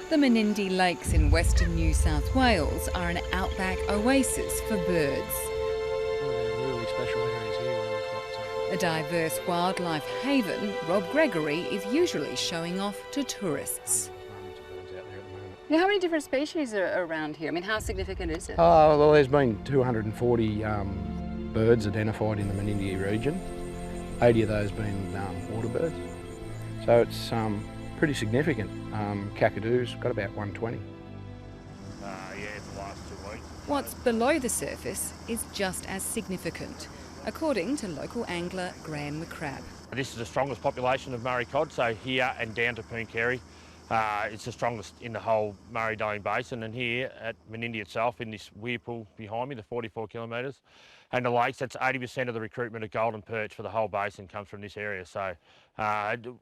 The Menindee Lakes in western New South Wales are an outback oasis for birds. One of our really special areas here where we've got A diverse wildlife haven, Rob Gregory is usually showing off to tourists. hundreds of birds out there at the moment. Now, how many different species are around here? I mean, how significant is it? Oh, well, there's been 240 birds identified in the Menindee region, 80 of those being water birds. So it's pretty significant. Cacadoo's got about 120. Yeah, for the last 2 weeks. What's below the surface is just as significant, according to local angler Graham McCrabb. This is the strongest population of Murray cod, so here and down to Pooncarie. It's the strongest in the whole Murray-Darling Basin, and here at Menindee itself, in this weir pool behind me, the 44 kilometres, and the lakes, that's 80% of the recruitment of golden perch for the whole basin comes from this area. So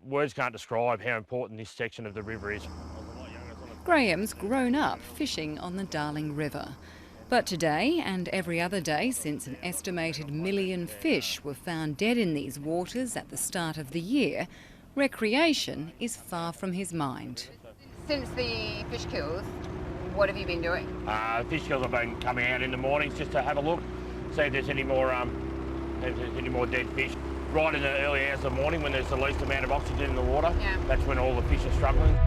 words can't describe how important this section of the river is. Graham's grown up fishing on the Darling River. But today, and every other day since an estimated 1 million fish were found dead in these waters at the start of the year, recreation is far from his mind. Since the fish kills, what have you been doing? Fish kills have been coming out in the mornings just to have a look, see if there's any more dead fish. Right in the early hours of the morning when there's the least amount of oxygen in the water, that's when all the fish are struggling.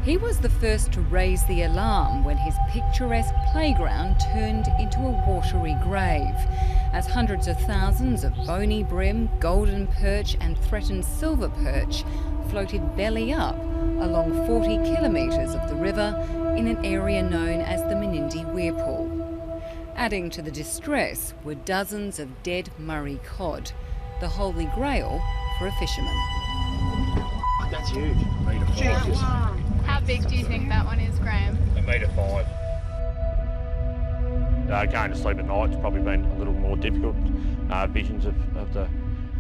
He was the first to raise the alarm when his picturesque playground turned into a watery grave, as hundreds of thousands of bony brim, golden perch and threatened silver perch floated belly up along 40 kilometres of the river in an area known as the Menindee Weir Pool. Adding to the distress were dozens of dead Murray cod, the holy grail for a fisherman. That's huge. Jesus. How big do you think that one is, Graham? 1.5 metres. Going to sleep at night has probably been a little more difficult. Visions of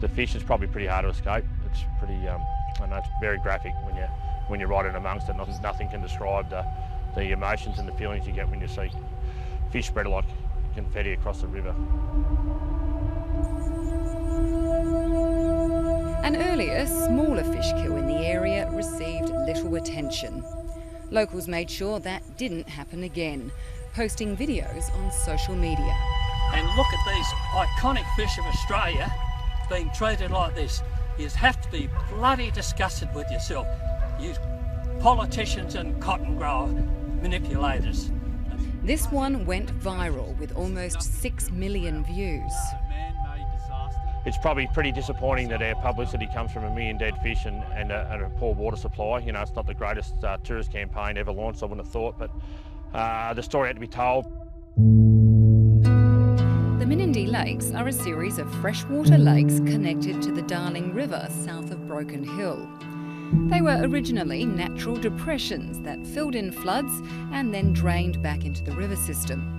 the fish is probably pretty hard to escape. It's pretty, I know it's very graphic when you're right in amongst it. Nothing can describe the emotions and the feelings you get when you see fish spread like confetti across the river. An earlier, smaller fish kill in the area received little attention. Locals made sure that didn't happen again, posting videos on social media. And look at these iconic fish of Australia being treated like this. You have to be bloody disgusted with yourself, you politicians and cotton grower manipulators. This one went viral with almost 6 million views. It's probably pretty disappointing that our publicity comes from 1 million dead fish and a poor water supply. You know, it's not the greatest tourist campaign ever launched, I wouldn't have thought, but the story had to be told. The Menindee Lakes are a series of freshwater lakes connected to the Darling River south of Broken Hill. They were originally natural depressions that filled in floods and then drained back into the river system.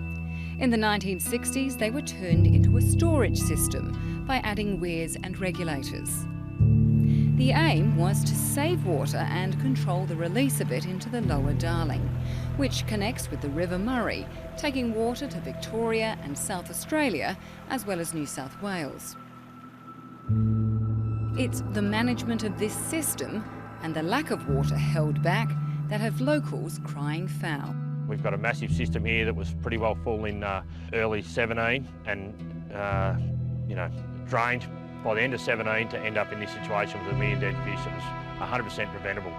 In the 1960s, they were turned into a storage system by adding weirs and regulators. The aim was to save water and control the release of it into the lower Darling, which connects with the River Murray, taking water to Victoria and South Australia, as well as New South Wales. It's the management of this system and the lack of water held back that have locals crying foul. We've got a massive system here that was pretty well full in early 17 and, drained by the end of 17 to end up in this situation with 1 million dead fish. It was 100% preventable.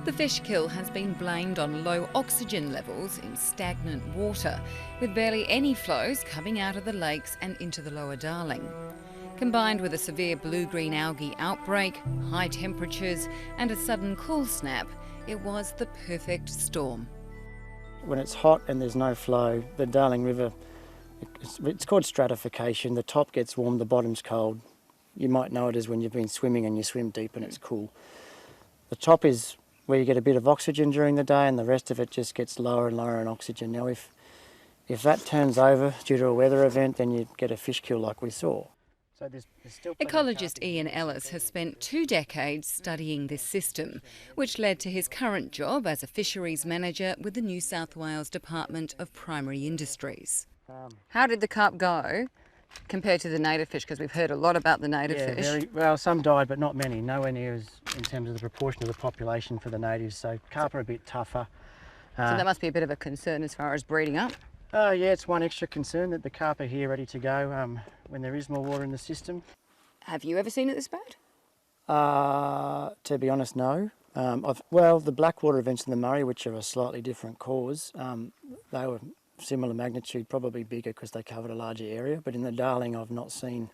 The fish kill has been blamed on low oxygen levels in stagnant water, with barely any flows coming out of the lakes and into the lower Darling. Combined with a severe blue-green algae outbreak, high temperatures and a sudden cool snap, it was the perfect storm. When it's hot and there's no flow, the Darling River, it's called stratification. The top gets warm, the bottom's cold. You might know it as when you've been swimming and you swim deep and it's cool. The top is where you get a bit of oxygen during the day and the rest of it just gets lower and lower in oxygen. Now if that turns over due to a weather event, then you get a fish kill like we saw. So there's still Ecologist Ian Ellis has spent 2 decades studying this system, which led to his current job as a fisheries manager with the New South Wales Department of Primary Industries. How did the carp go compared to the native fish? Because we've heard a lot about the native fish. Very, well, some died, but not many. Nowhere near as in terms of the proportion of the population for the natives. So carp are a bit tougher. So that must be a bit of a concern as far as breeding up. Oh yeah, it's one extra concern that the carp are here ready to go when there is more water in the system. Have you ever seen it this bad? To be honest, no. Well, the Blackwater events in the Murray, which are a slightly different cause, they were similar magnitude, probably bigger because they covered a larger area. But in the Darling, I've not seen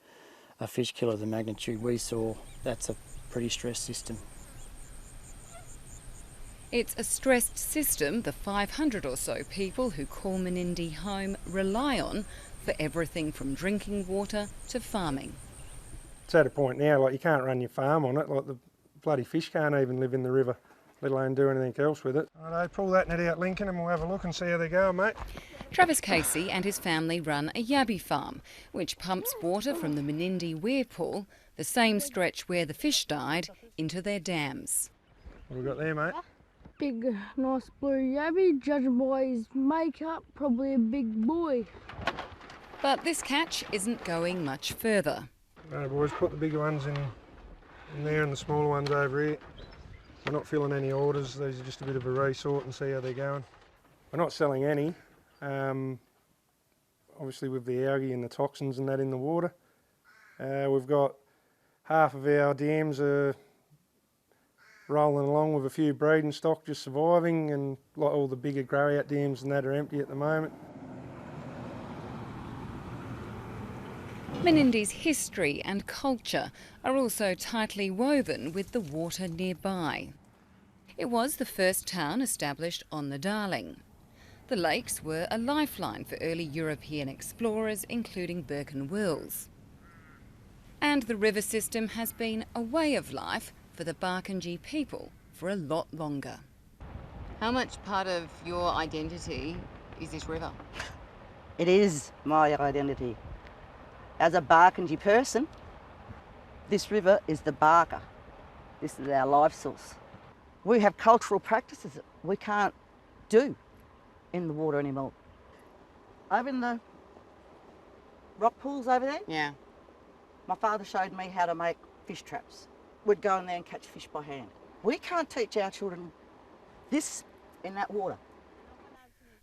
a fish kill of the magnitude we saw. That's a pretty stressed system. It's a stressed system the 500 or so people who call Menindee home rely on for everything from drinking water to farming. It's at a point now, like you can't run your farm on it, like the bloody fish can't even live in the river, let alone do anything else with it. Righto, pull that net out, Lincoln, and we'll have a look and see how they go, mate. Travis Casey and his family run a yabby farm, which pumps water from the Menindee weir pool, the same stretch where the fish died, into their dams. What have we got there, mate? Big, nice blue yabby, judging by his makeup, probably a big boy. But this catch isn't going much further. Right, boys, put the bigger ones in there and the smaller ones over here. We're not filling any orders, these are just a bit of a resort and see how they're going. We're not selling any, obviously with the algae and the toxins and that in the water. We've got half of our dams are rolling along with a few breeding stock just surviving, and like all the bigger grow out dams and that are empty at the moment. Menindee's history and culture are also tightly woven with the water nearby. It was the first town established on the Darling. The lakes were a lifeline for early European explorers, including Burke and Wills. And the river system has been a way of life for the Barkindji people for a lot longer. How much part of your identity is this river? It is my identity. As a Barkindji person, this river is the Barker. This is our life source. We have cultural practices that we can't do in the water anymore. Over in the rock pools over there, Yeah. my father showed me how to make fish traps. We'd go in there and catch fish by hand. We can't teach our children this in that water.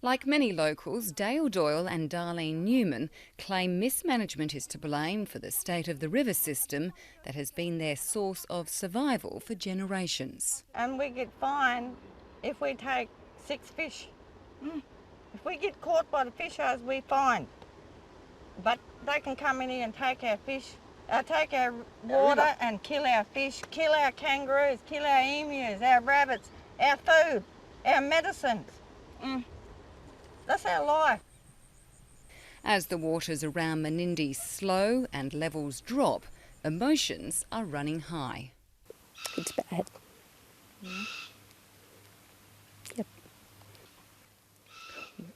Like many locals, Dale Doyle and Darlene Newman claim mismanagement is to blame for the state of the river system that has been their source of survival for generations. And we get fined if we take 6 fish. If we get caught by the fishers, we fine. But they can come in here and take our fish, take our water and kill our fish, kill our kangaroos, kill our emus, our rabbits, our food, our medicines. That's our life. As the waters around Menindee slow and levels drop, emotions are running high. It's bad. Yep.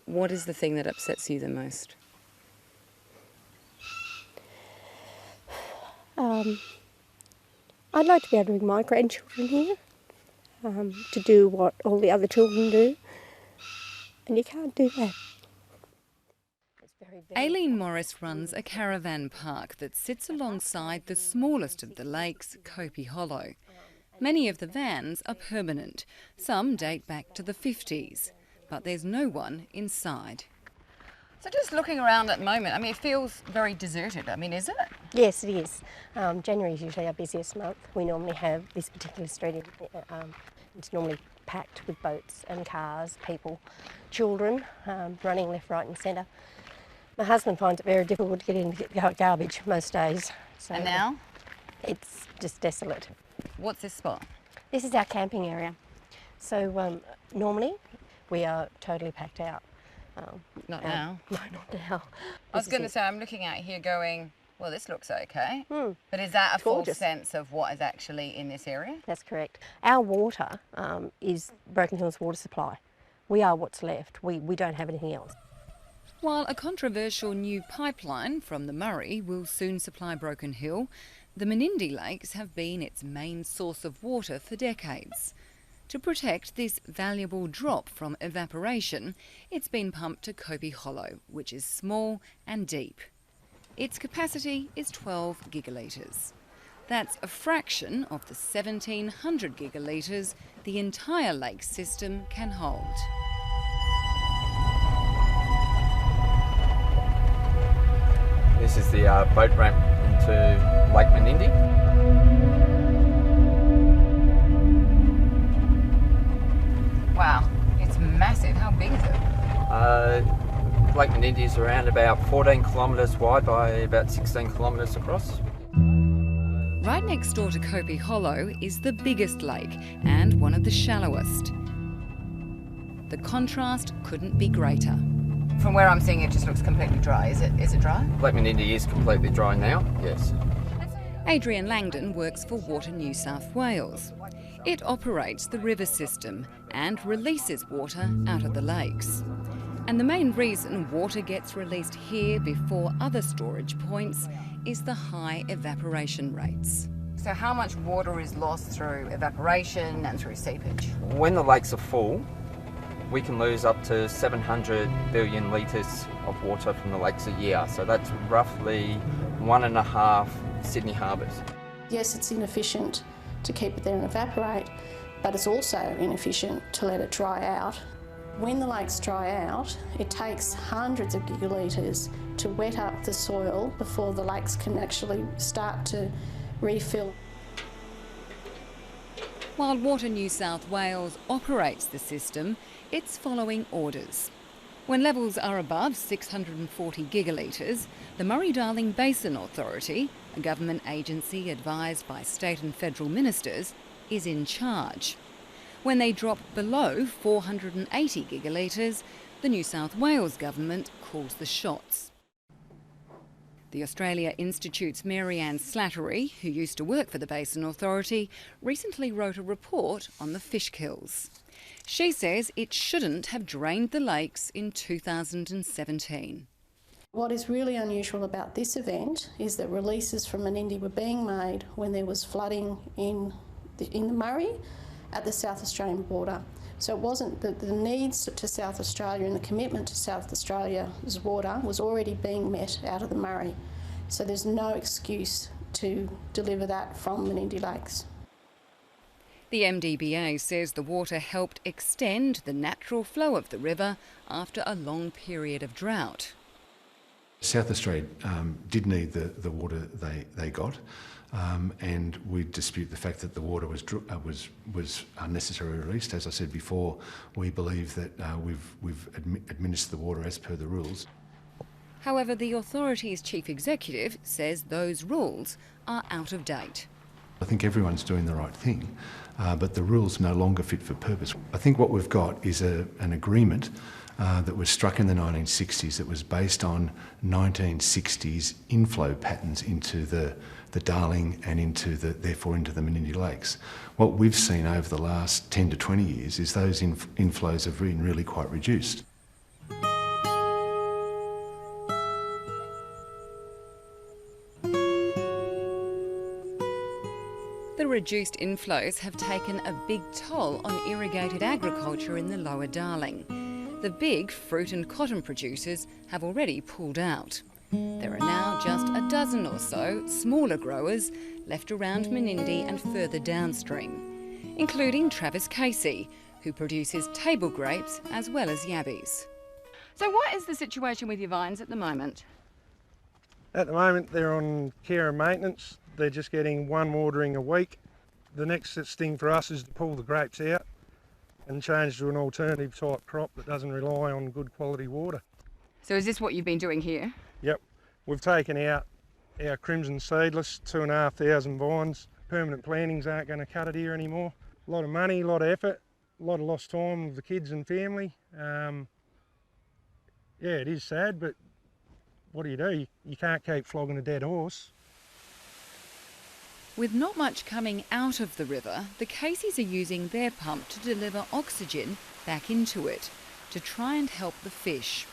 What is the thing that upsets you the most? I'd like to be able to bring my grandchildren here to do what all the other children do, and you can't do that. Aileen Morris runs a caravan park that sits alongside the smallest of the lakes, Kopi Hollow. Many of the vans are permanent. Some date back to the 50s, but there's no one inside. So just looking around at the moment, I mean, it feels very deserted. I mean, is it? Yes, it is. January is usually our busiest month. We normally have this particular street, it's normally packed with boats and cars, people, children, running left, right and centre. My husband finds it very difficult to get in to get garbage most days. So And now? It's just desolate. What's this spot? This is our camping area. So normally we are totally packed out. Not now. No, not now. I was going to say, I'm looking out here going, well, this looks okay. But is that a full sense of what is actually in this area? That's correct. Our water is Broken Hill's water supply. We are what's left. We don't have anything else. While a controversial new pipeline from the Murray will soon supply Broken Hill, the Menindee lakes have been its main source of water for decades. To protect this valuable drop from evaporation, it's been pumped to Kopi Hollow, which is small and deep. Its capacity is 12 gigalitres. That's a fraction of the 1,700 gigalitres the entire lake system can hold. This is the boat ramp into Lake Menindee. Wow, it's massive. How big is it? Lake Menindee is around about 14 kilometres wide by about 16 kilometres across. Right next door to Kopi Hollow is the biggest lake and one of the shallowest. The contrast couldn't be greater. From where I'm seeing it just looks completely dry. Is it dry? Lake Menindee is completely dry now, yes. Adrian Langdon works for Water New South Wales. It operates the river system and releases water out of the lakes. And the main reason water gets released here before other storage points is the high evaporation rates. So how much water is lost through evaporation and through seepage? When the lakes are full, we can lose up to 700 billion litres of water from the lakes a year. So that's roughly 1.5 Sydney harbours. Yes, it's inefficient to keep it there and evaporate, but it's also inefficient to let it dry out. When the lakes dry out, it takes hundreds of gigalitres to wet up the soil before the lakes can actually start to refill. While Water New South Wales operates the system, it's following orders. When levels are above 640 gigalitres, the Murray-Darling Basin Authority, a government agency advised by state and federal ministers, is in charge. When they drop below 480 gigalitres, the New South Wales government calls the shots. The Australia Institute's Mary Ann Slattery, who used to work for the Basin Authority, recently wrote a report on the fish kills. She says it shouldn't have drained the lakes in 2017. What is really unusual about this event is that releases from Menindee were being made when there was flooding in the Murray at the South Australian border. So it wasn't that the needs to South Australia and the commitment to South Australia's water was already being met out of the Murray. So there's no excuse to deliver that from Menindee Lakes. The MDBA says the water helped extend the natural flow of the river after a long period of drought. South Australia did need the water they got, and we dispute the fact that the water was unnecessarily released. As I said before, we believe that we've administered the water as per the rules. However, the authority's chief executive says those rules are out of date. I think everyone's doing the right thing, but the rules no longer fit for purpose. I think what we've got is an agreement that was struck in the 1960s that was based on 1960s inflow patterns into the Darling and therefore into the Menindee Lakes. What we've seen over the last 10 to 20 years is those inflows have been really quite reduced. The reduced inflows have taken a big toll on irrigated agriculture in the lower Darling. The big fruit and cotton producers have already pulled out. There are now just a dozen or so smaller growers left around Menindee and further downstream, including Travis Casey, who produces table grapes as well as yabbies. So what is the situation with your vines at the moment? At the moment they're on care and maintenance. They're just getting one watering a week. The next thing for us is to pull the grapes out and change to an alternative type crop that doesn't rely on good quality water. So is this what you've been doing here? Yep. We've taken out our crimson seedless, 2,500 vines. Permanent plantings aren't going to cut it here anymore. A lot of money, a lot of effort, a lot of lost time with the kids and family. Yeah, it is sad, but what do? You can't keep flogging a dead horse. With not much coming out of the river, the Caseys are using their pump to deliver oxygen back into it to try and help the fish.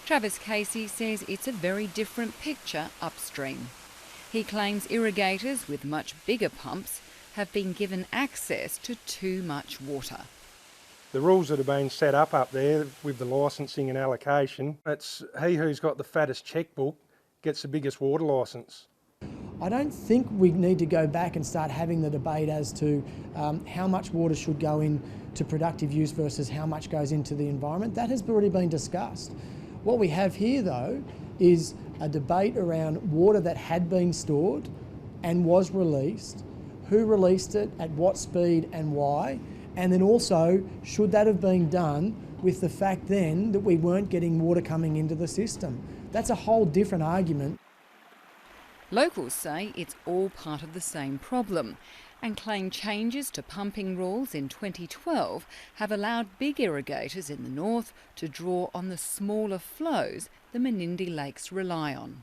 Travis Casey says it's a very different picture upstream. He claims irrigators with much bigger pumps have been given access to too much water. The rules that have been set up there with the licensing and allocation, it's he who's got the fattest chequebook gets the biggest water licence. I don't think we need to go back and start having the debate as to how much water should go into productive use versus how much goes into the environment. That has already been discussed. What we have here, though, is a debate around water that had been stored and was released, who released it, at what speed and why, and then also, should that have been done with the fact then that we weren't getting water coming into the system? That's a whole different argument. Locals say it's all part of the same problem and claim changes to pumping rules in 2012 have allowed big irrigators in the north to draw on the smaller flows the Menindee lakes rely on.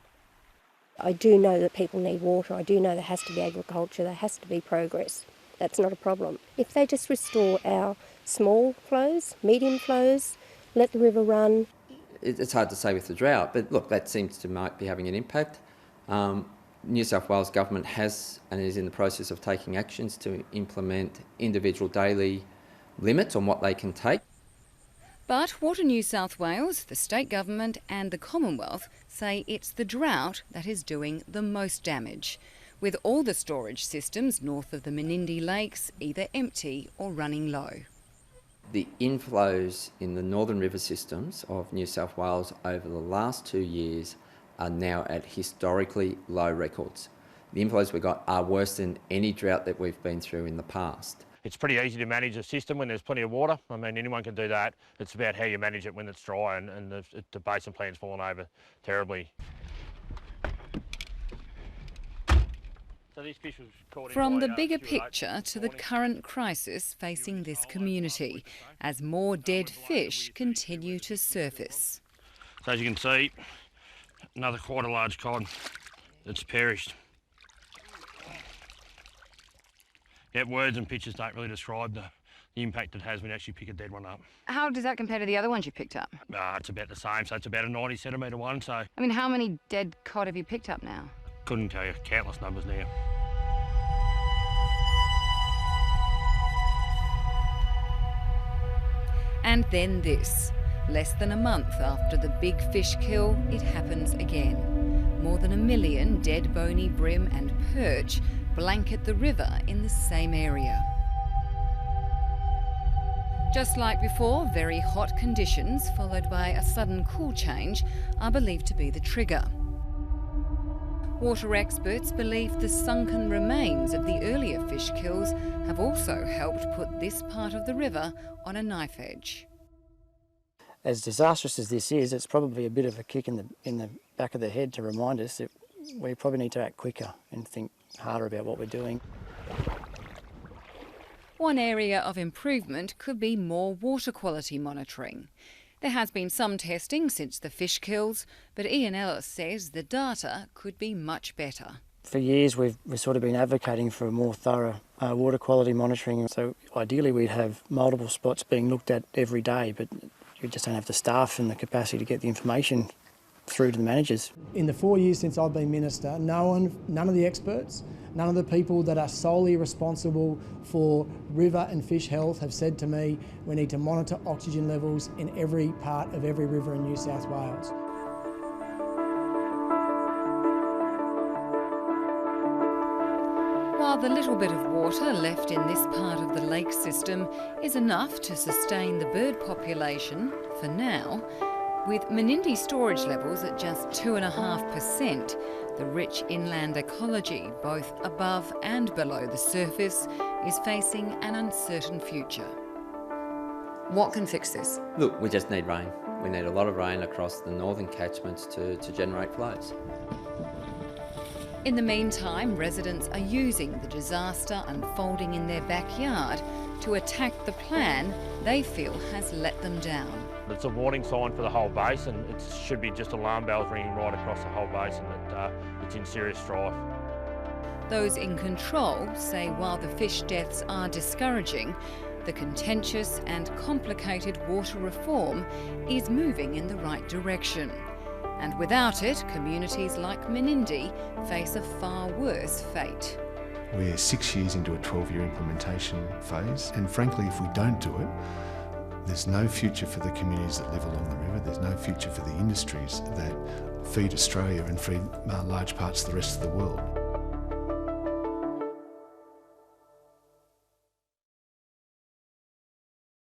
I do know that people need water. I do know there has to be agriculture, there has to be progress. That's not a problem. If they just restore our small flows, medium flows, let the river run. It's hard to say with the drought, but look, that seems to might be having an impact. New South Wales Government has and is in the process of taking actions to implement individual daily limits on what they can take. But Water New South Wales, the state government and the Commonwealth say it's the drought that is doing the most damage, with all the storage systems north of the Menindee lakes either empty or running low. The inflows in the northern river systems of New South Wales over the last 2 years are now at historically low records. The inflows we got are worse than any drought that we've been through in the past. It's pretty easy to manage a system when there's plenty of water. I mean, anyone can do that. It's about how you manage it when it's dry, and the basin plan's fallen over terribly. So these fish was caught From the by, bigger picture to the current crisis facing this community, as more dead fish continue to surface. So as you can see, another quite a large cod that's perished. Yeah, words and pictures don't really describe the impact it has when you actually pick a dead one up. How does that compare to the other ones you picked up? It's about the same, so it's about a 90 centimetre one, so... I mean, how many dead cod have you picked up now? Couldn't tell you, countless numbers now. And then this. Less than a month after the big fish kill, it happens again. More than 1 million dead bony bream and perch blanket the river in the same area. Just like before, very hot conditions followed by a sudden cool change are believed to be the trigger. Water experts believe the sunken remains of the earlier fish kills have also helped put this part of the river on a knife edge. As disastrous as this is, it's probably a bit of a kick in the back of the head to remind us that we probably need to act quicker and think harder about what we're doing. One area of improvement could be more water quality monitoring. There has been some testing since the fish kills, but Ian Ellis says the data could be much better. For years we've sort of been advocating for a more thorough water quality monitoring, so ideally we'd have multiple spots being looked at every day, but you just don't have the staff and the capacity to get the information through to the managers. In the 4 years since I've been Minister, none of the experts, none of the people that are solely responsible for river and fish health have said to me we need to monitor oxygen levels in every part of every river in New South Wales. While the little bit of water left in this part of the lake system is enough to sustain the bird population for now, with Menindee storage levels at just 2.5%, the rich inland ecology, both above and below the surface, is facing an uncertain future. What can fix this? Look, we just need rain. We need a lot of rain across the northern catchments to generate flows. In the meantime, residents are using the disaster unfolding in their backyard to attack the plan they feel has let them down. It's a warning sign for the whole basin. It should be just alarm bells ringing right across the whole basin that it's in serious strife. Those in control say while the fish deaths are discouraging, the contentious and complicated water reform is moving in the right direction. And without it, communities like Menindee face a far worse fate. We're 6 years into a 12-year implementation phase, and frankly, if we don't do it, there's no future for the communities that live along the river, there's no future for the industries that feed Australia and feed large parts of the rest of the world.